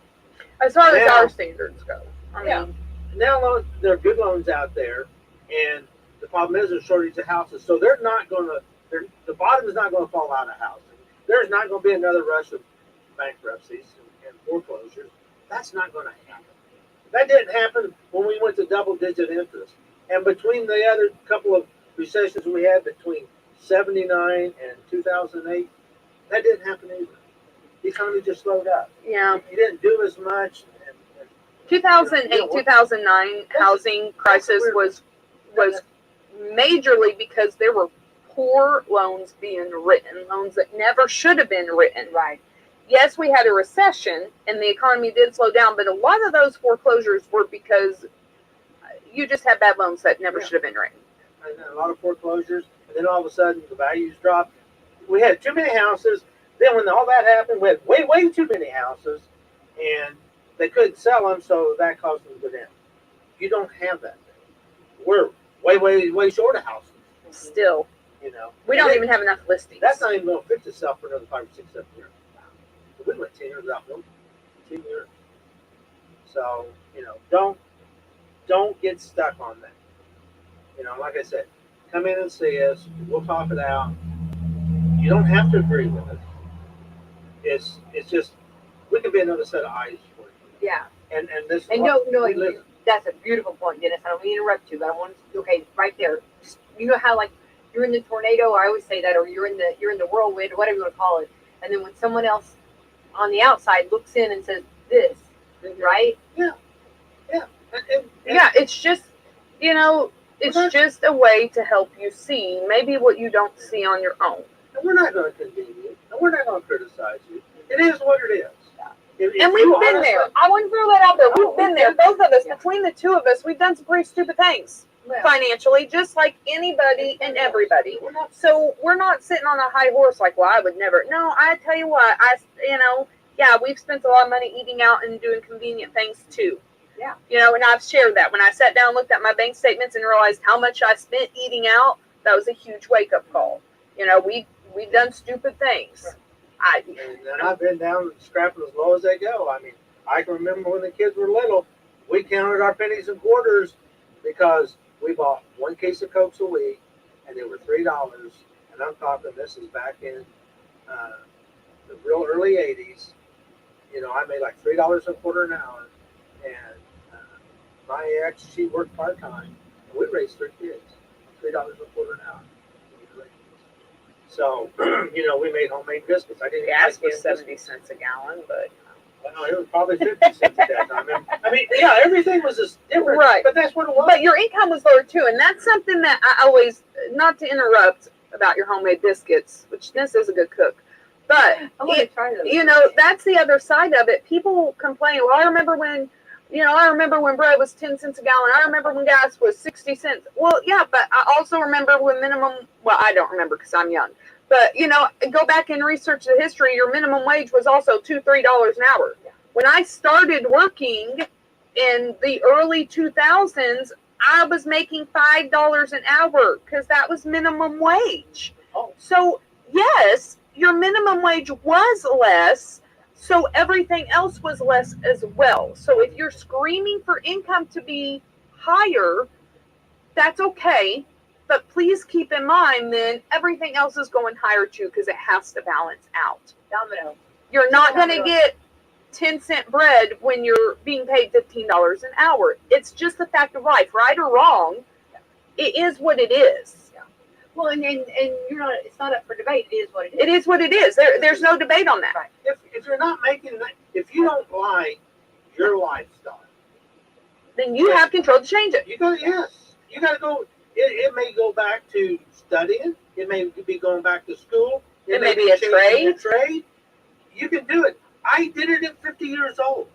As far as Now- our standards go. I Yeah. mean, Now there are good loans out there, and the problem is there's a shortage of houses. So they're not going to, the bottom is not going to fall out of housing. There's not going to be another rush of bankruptcies and foreclosures. That's not going to happen. That didn't happen when we went to double-digit interest. And between the other couple of recessions we had between 79 and 2008, that didn't happen either. The economy just slowed up. yeah. You didn't do as much. 2008, 2009 housing crisis was majorly because there were poor loans being written, loans that never should have been written. Right. Yes, we had a recession and the economy did slow down, but a lot of those foreclosures were because you just had bad loans that never should have been written. And a lot of foreclosures, and then all of a sudden the values dropped. We had too many houses. Then when all that happened, we had way too many houses, and they couldn't sell them, so that caused them to go down. You don't have that. We're way short of houses. Still, You know, we don't even have enough listings. That's not even going to fix itself for another 5 or 6, 7 years. We went 10 years without building. 10 years. So you know, don't get stuck on that. You know, like I said, come in and see us. We'll talk it out. You don't have to agree with it. It's just we can be another set of eyes for you. Yeah. And this. And we live. that's a beautiful point, Dennis. I don't mean to interrupt you, but I want to, okay, right there. You know how like you're in the tornado, I always say that, or you're in the whirlwind, or whatever you want to call it. And then when someone else on the outside looks in and says this, right? Yeah. Yeah, it's just, you know, it's just a way to help you see maybe what you don't see on your own. And we're not going to condemn you. And we're not going to criticize you. It is what it is. And we've been there. I want to throw that out there. We've been there. Both of us, between the two of us, we've done some pretty stupid things financially, just like anybody and everybody. So we're not sitting on a high horse like, well, I would never. No, I tell you what, yeah, we've spent a lot of money eating out and doing convenient things too. Yeah. You know, and I've shared that. When I sat down, looked at my bank statements and realized how much I spent eating out, that was a huge wake-up call. You know, we've done stupid things. And I've been down scrapping as low as they go. I mean, I can remember when the kids were little, we counted our pennies and quarters because we bought one case of Cokes a week, and they were $3. And I'm talking, this is back in the real early 80s. You know, I made like $3 a quarter an hour. And my ex, she worked part-time, and we raised 3 kids, $3 a quarter an hour. So, you know, we made homemade biscuits. I didn't Gas make was 70 cents a gallon, but well, it was probably 50 cents at that time. I mean, yeah, everything was just different. Right. But that's what it was. But your income was lower too, and that's something that I always, not to interrupt about your homemade biscuits, which this is a good cook, but I want to try those. you know, that's the other side of it. People complain, well, I remember when bread was 10 cents a gallon. I remember when gas was 60 cents. Well, yeah, but I also remember when I don't remember because I'm young. But, you know, go back and research the history. Your minimum wage was also $2-3 an hour. Yeah. When I started working in the early 2000s, I was making $5 an hour because that was minimum wage. Oh. So, yes, your minimum wage was less, so everything else was less as well. So if you're screaming for income to be higher, that's okay. But please keep in mind then everything else is going higher too because it has to balance out. Domino. You're not going to get 10-cent bread when you're being paid $15 an hour. It's just the fact of life, right or wrong. It is what it is. Yeah. Well, and you're not. It's not up for debate. It is what it is. It is what it is. There's no debate on that. Right. If you're not making that, if you don't like your lifestyle, Then you have control to change it. you got to go. It may go back to studying. It may be going back to school. It may be a changing trade. your trade. You can do it. I did it at 50 years old.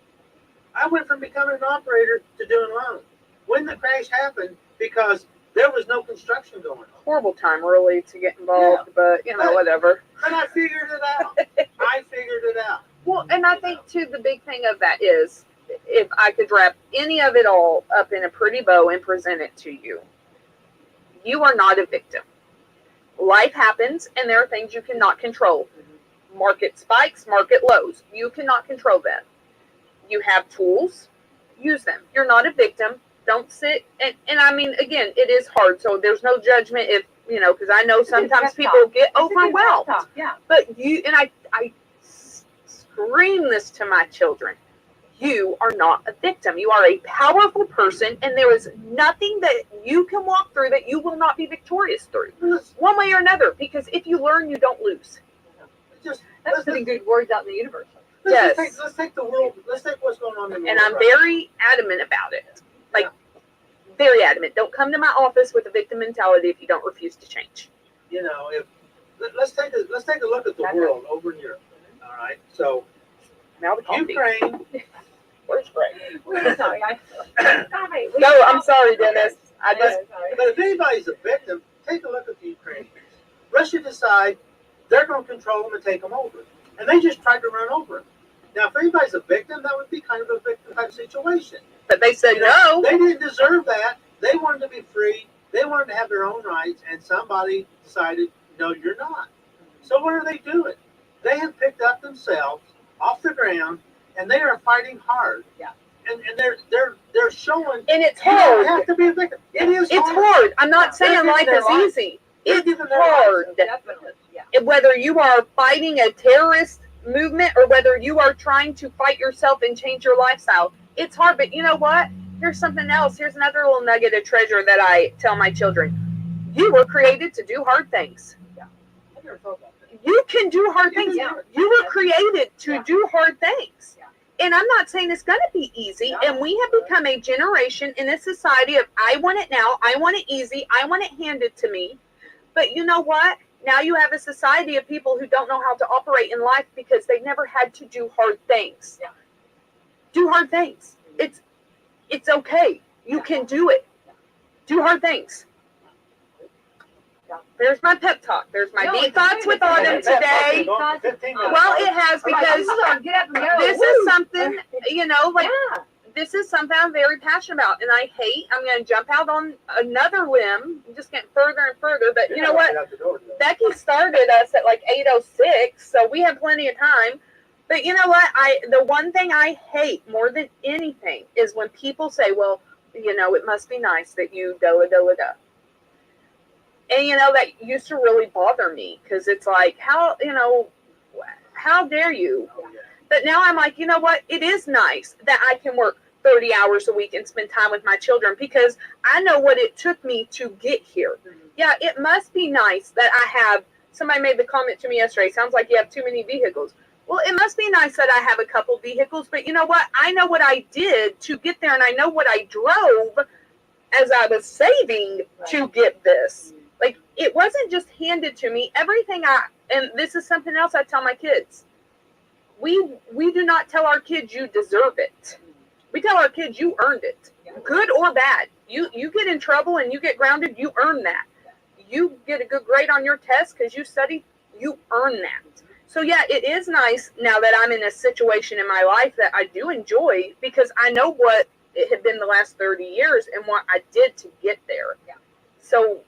I went from becoming an operator to doing loans. When the crash happened, because there was no construction going on. Horrible time really to get involved, but whatever. And I figured it out. I figured it out. Well, and I think too the big thing of that is if I could wrap any of it all up in a pretty bow and present it to you, you are not a victim. Life happens and there are things you cannot control. Market spikes, market lows. You cannot control them. You have tools, use them. You're not a victim. Don't sit and I mean, again, it is hard. So there's no judgment if, because I know sometimes people get overwhelmed. Yeah. But I scream this to my children. You are not a victim. You are a powerful person, and there is nothing that you can walk through that you will not be victorious through, one way or another. Because if you learn, you don't lose. That's putting good words out in the universe. Yes. Let's take the world. Let's take what's going on in the world. And I'm very adamant about it. Very adamant. Don't come to my office with a victim mentality if you don't refuse to change. Let's take a look at the world over in Europe. All right. So Now the coffee. Ukraine. Where's Greg? We're sorry. No, I'm sorry, Dennis. But if anybody's a victim, take a look at the Ukrainians. Russia decide they're going to control them and take them over, and they just tried to run over them. Now, if anybody's a victim, that would be kind of a victim type situation. But they said no. They didn't deserve that. They wanted to be free. They wanted to have their own rights, and somebody decided, no, you're not. So what are they doing? They have picked up themselves off the ground, and they are fighting hard. Yeah. And they're showing. And it's You hard. don't have to be a victim. It is It's hard. I'm not saying life is easy. It's hard. Definitely. Yeah. Whether you are fighting a terrorist movement or whether you are trying to fight yourself and change your lifestyle, it's hard. But you know what? Here's something else. Here's another little nugget of treasure that I tell my children. You were created to do hard things. Yeah. I never thought about that. You can do hard things. Yeah. You were created to do hard things. Yeah. And I'm not saying it's going to be easy. No. And we have become a generation in a society of I want it now. I want it easy. I want it handed to me. But you know what? Now you have a society of people who don't know how to operate in life because they've never had to do hard things. Yeah. Do hard things. It's okay. You can do it. Do hard things. Yeah. There's my pep talk. There's my deep thoughts with Autumn today. Well, it has because get up and go. this is something, Yeah. this is something I'm very passionate about. And I'm going to jump out on another limb. I'm just getting further and further. But you know what? Becky started us at like 8:06, so we have plenty of time. But you know what? The one thing I hate more than anything is when people say, well, it must be nice that you da-la-da-la-da. And, that used to really bother me because it's like, how dare you? But now I'm like, you know what? It is nice that I can work 30 hours a week and spend time with my children because I know what it took me to get here. Yeah, it must be nice that somebody made the comment to me yesterday, sounds like you have too many vehicles. Well, it must be nice that I have a couple vehicles, but you know what? I know what I did to get there, and I know what I drove as I was saving to get this. Like, it wasn't just handed to me. Everything and this is something else I tell my kids. We do not tell our kids you deserve it. We tell our kids you earned it. Good or bad. You get in trouble and you get grounded, you earn that. You get a good grade on your test because you studied, you earn that. So yeah, it is nice now that I'm in a situation in my life that I do enjoy because I know what it had been the last 30 years and what I did to get there. Yeah. So,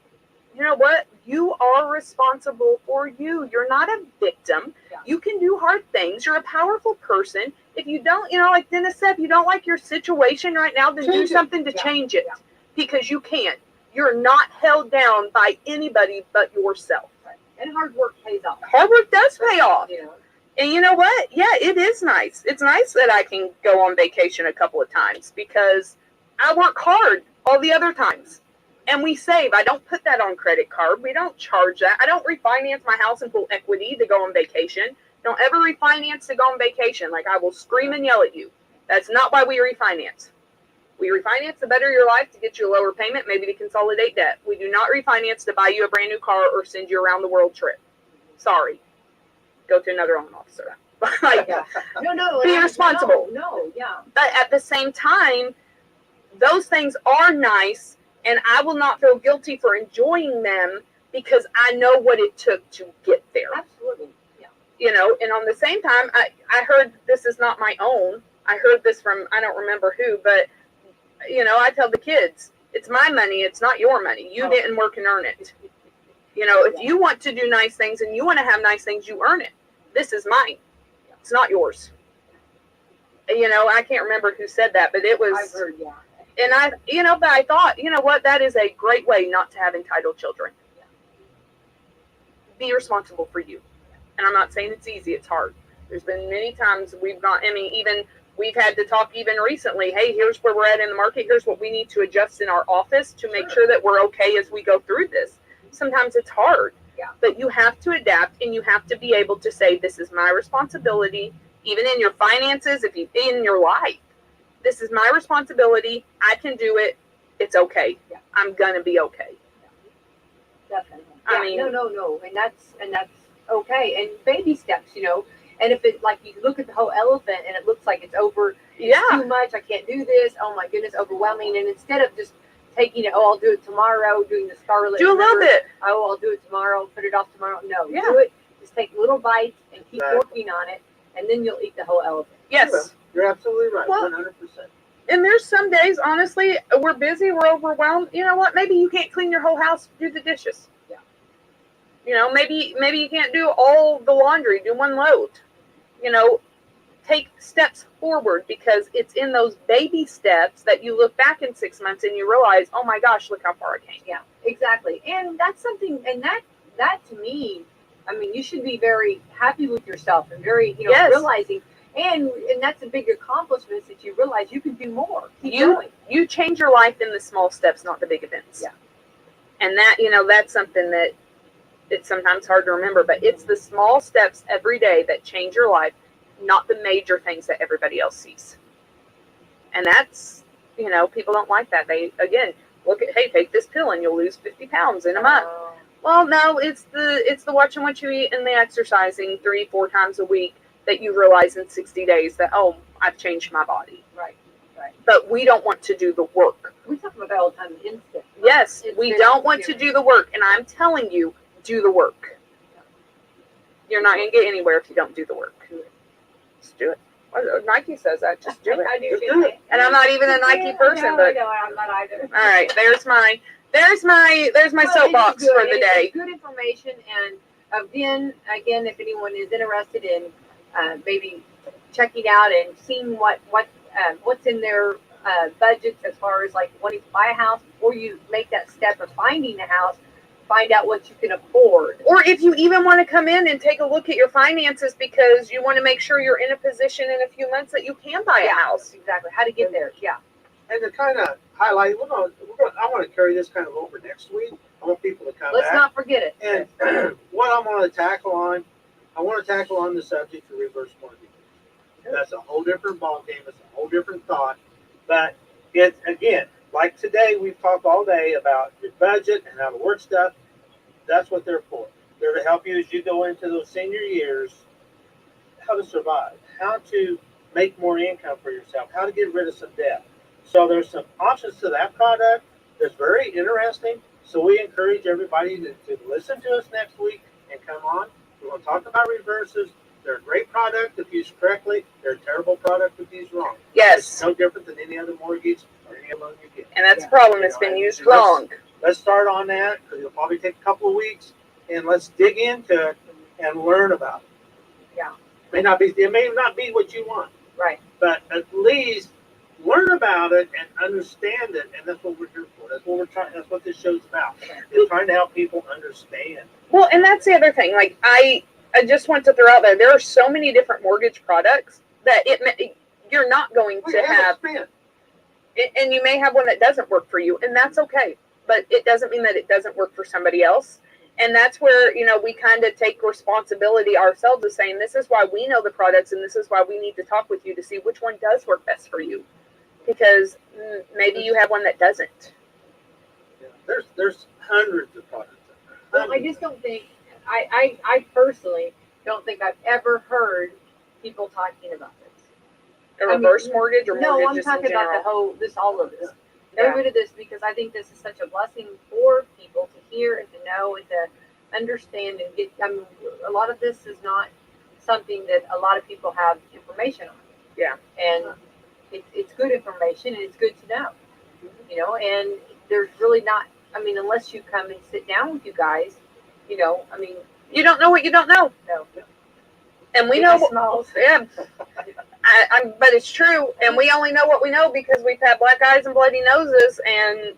you know what? You are responsible for you. You're not a victim. Yeah. You can do hard things. You're a powerful person. If you don't, like Dennis said, if you don't like your situation right now, then do something to change it because you can. You're not held down by anybody but yourself. And hard work pays off. Hard work does pay off. And you know what? Yeah, it is nice. It's nice that I can go on vacation a couple of times because I work hard all the other times. And we save. I don't put that on credit card. We don't charge that. I don't refinance my house and pull equity to go on vacation. Don't ever refinance to go on vacation. Like, I will scream and yell at you. That's not why we refinance. We refinance to better your life, to get you a lower payment, maybe to consolidate debt. We do not refinance to buy you a brand new car or send you around the world trip. Sorry. Go to another loan officer. Like, Yeah. No. be responsible. No, yeah. But at the same time, those things are nice, and I will not feel guilty for enjoying them because I know what it took to get there. Absolutely. Yeah. You know, and on the same time, I heard, this is not my own. I heard this from, I don't remember who, but, you know, I tell the kids, it's my money, it's not your money. You didn't work and earn it. You know, if you want to do nice things and you want to have nice things, you earn it. This is mine. It's not yours. You know, I can't remember who said that, but it was. I've heard, yeah. And I, you know, but I thought, you know what, that is a great way not to have entitled children. Be responsible for you. And I'm not saying it's easy, it's hard. There's been many times we've gone, I mean, even we've had to talk even recently, hey, here's where we're at in the market, here's what we need to adjust in our office to make sure that we're okay as we go through this. Sometimes it's hard, but you have to adapt, and you have to be able to say, this is my responsibility, even in your finances, if you in your life. This is my responsibility. I can do it. It's okay. Yeah. I'm gonna be okay. Definitely. I mean, no, and that's okay. And baby steps, you know. And if it, like, you look at the whole elephant and it looks like it's too much. I can't do this. Oh my goodness, overwhelming. And instead of just taking it, I'll do it tomorrow, doing the Scarlet. Do a little bit. Oh, I'll do it tomorrow. Put it off tomorrow. No, Yeah. do it. Just take little bites and keep working on it, and then you'll eat the whole elephant. Yes. You're absolutely right. Well, 100%. And there's some days, honestly, we're busy, we're overwhelmed. You know what? Maybe you can't clean your whole house, do the dishes. Yeah. You know, maybe you can't do all the laundry, do one load. You know, take steps forward, because it's in those baby steps that you look back in 6 months and you realize, oh my gosh, look how far I came. Yeah, exactly. And that's something, and that to me, I mean, you should be very happy with yourself and very, you know, realizing. And that's a big accomplishment, that you realize you can do more. Keep going. You change your life in the small steps, not the big events. Yeah. And that, you know, that's something that it's sometimes hard to remember, but it's the small steps every day that change your life, not the major things that everybody else sees. And that's, you know, people don't like that. They, again, look at, hey, take this pill and you'll lose 50 pounds in a month. Well, no, it's the watching what you eat and the exercising 3-4 times a week that you realize in 60 days that, oh, I've changed my body. Right. But we don't want to do the work. We talk about that all the time, instant. Yes, we don't want to do the work. And I'm telling you, do the work. You're not going to get anywhere if you don't do the work. Just do it. Nike says that. Just do it. I do. Just do it. And I'm not even a Nike person, but No, I'm not either. all right, there's my Well, soapbox it's good. for the day. It's good information, and again, if anyone is interested in maybe checking out and seeing what's in their budgets as far as like wanting to buy a house, before you make that step of finding a house, find out what you can afford. Or if you even want to come in and take a look at your finances, because you want to make sure you're in a position in a few months that you can buy a house. Exactly. How to get there. Yeah. And to kind of highlight, I want to carry this kind of over next week. I want people to come Let's back. not forget it. And what I want to tackle on the subject of reverse mortgage. That's a whole different ballgame. It's a whole different thought. But it's, again, like today, we've talked all day about your budget and how to work stuff. That's what they're for. They're to help you as you go into those senior years, how to survive, how to make more income for yourself, how to get rid of some debt. So there's some options to that product that's very interesting. So we encourage everybody to listen to us next week and come on. We're going to talk about reverses. They're a great product if used correctly. They're a terrible product if used wrong. Yes. It's no different than any other mortgage or any other loan you get. And that's the problem. It's been used wrong. Let's start on that, because it'll probably take a couple of weeks, and let's dig into it and learn about it. Yeah. It may not be what you want. Right. But at least learn about it and understand it, and that's what we're here for. That's what this show's about. It's trying to help people understand. Well, and that's the other thing. Like, I just want to throw out there are so many different mortgage products that you're not going to have, and you may have one that doesn't work for you, and that's okay. But it doesn't mean that it doesn't work for somebody else. And that's where, we kind of take responsibility ourselves of saying, this is why we know the products, and this is why we need to talk with you to see which one does work best for you. Because maybe you have one that doesn't. Yeah, there's hundreds of products. Well, I just don't think, I personally don't think I've ever heard people talking about this. A reverse mortgage or No, mortgage I'm just talking in about general? all of this. Yeah. Get rid of this, because I think this is such a blessing for people to hear and to know and to understand and get. I mean, a lot of this is not something that a lot of people have information on. Yeah. And it's good information, and it's good to know. And there's really not. I mean, unless you come and sit down with you guys, I mean, you don't know what you don't know. No. And we know. Yeah. But it's true, and we only know what we know because we've had black eyes and bloody noses, and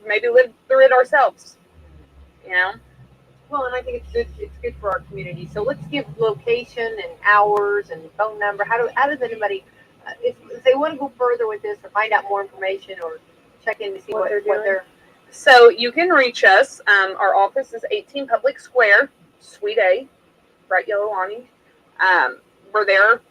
maybe lived through it ourselves. Well, and I think it's good. It's good for our community. So let's give location and hours and phone number. How does anybody, if they want to go further with this or find out more information or check in to see what they're. So you can reach us. Our office is 18 Public Square, Suite A, bright yellow awning. We're there.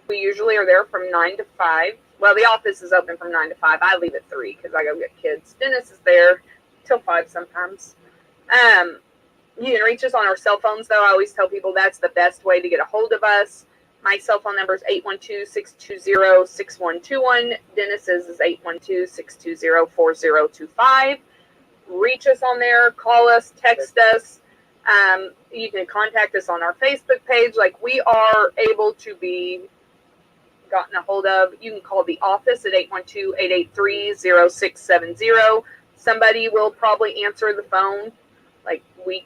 We usually are there from 9 to 5. Well, the office is open from 9 to 5. I leave at 3 because I go get kids. Dennis is there till 5 sometimes. You can reach us on our cell phones, though. I always tell people that's the best way to get a hold of us. My cell phone number is 812-620-6121. Dennis's is 812-620-4025. Reach us on there. Call us. Text us. You can contact us on our Facebook page. Like, we are able to be gotten a hold of. You can call the office at 812-883-0670. Somebody will probably answer the phone. Like, we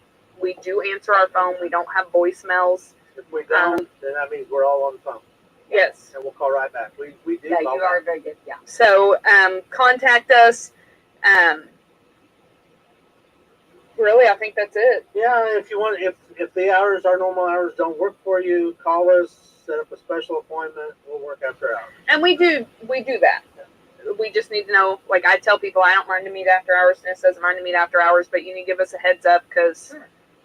do answer our phone. We don't have voicemails. If we don't, then that means we're all on the phone. Yes. And we'll call right back. We do. Yeah, you are very good. Yeah. So contact us. Really, I think that's it. Yeah, if you want, if the hours, our normal hours, don't work for you, call us. Set up a special appointment. We'll work after hours. And we do that. We just need to know. Like, I tell people, I don't mind to meet after hours. Dennis doesn't mind to meet after hours, but you need to give us a heads up because,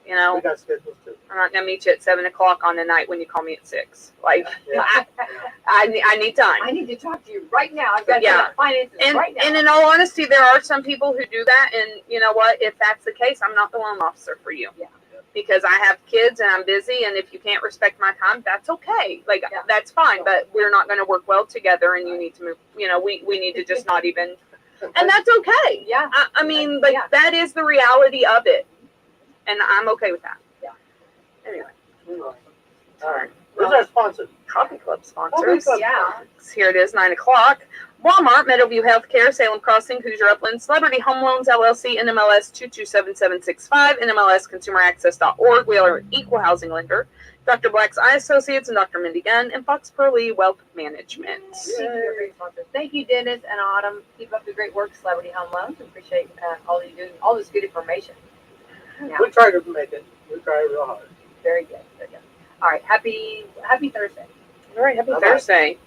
we got schedules too. I'm not gonna meet you at 7 o'clock on the night when you call me at 6. Like, Yeah. I need time. I need to talk to you right now. I've got to talk finances right now. And in all honesty, there are some people who do that, and you know what? If that's the case, I'm not the loan officer for you. Yeah. Because I have kids and I'm busy, and if you can't respect my time, that's okay. Like, that's fine, but we're not going to work well together, and you need to move. We need to just not even, and that's okay. Yeah. I mean, like, that is the reality of it, and I'm okay with that. Yeah. Anyway. All right. Who's our sponsor? Coffee Club sponsors. Yeah. Here it is, 9 o'clock. Walmart, Meadowview Healthcare, Salem Crossing, Hoosier Upland, Celebrity Home Loans, LLC, NMLS 227765, NMLSConsumerAccess.org. We are an equal housing lender. Dr. Black's Eye Associates and Dr. Mindy Gunn, and Fox Pearly Wealth Management. Thank you, Dennis and Autumn. Keep up the great work, Celebrity Home Loans. Appreciate all you do, all this good information. Yeah. We try to make it. We try real hard. Very good. Very good. All right. Happy Thursday. All right. Happy Thursday.